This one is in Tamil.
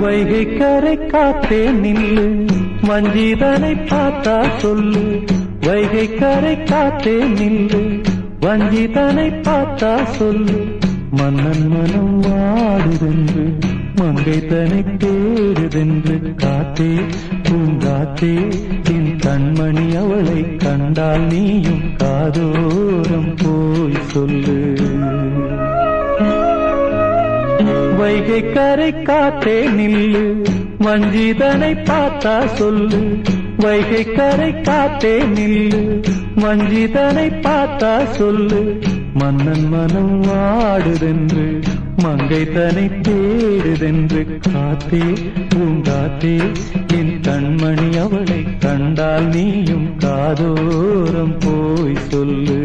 வைகை கரை காத்தே நில்லு, வஞ்சிதனை பார்த்தா சொல்லு. வைகை கரை காத்தே நில்லு, வஞ்சிதனை பார்த்தா சொல்லு. மன்னன் மனம் வாடுதென்று, மங்கை தனை தேடுதென்று. காத்தே பூங்காத்தே, என் கண்மணி அவளை கண்டால் நீயும் காதோரம் போய் சொல்லு. வைகை கரை காத்தே நில்லு, வஞ்சிதனை பார்த்தா சொல்லு. வைகை கரை காத்தே நில்லு, வஞ்சிதனை பார்த்தா சொல்லு. மன்னன் மனம் வாடுதென்று, மங்கை தனை தேடுதென்று. காத்தே பூங்காத்தே, என் கண்மணி அவளை கண்டால் நீயும் காதோரம் போய் சொல்லு.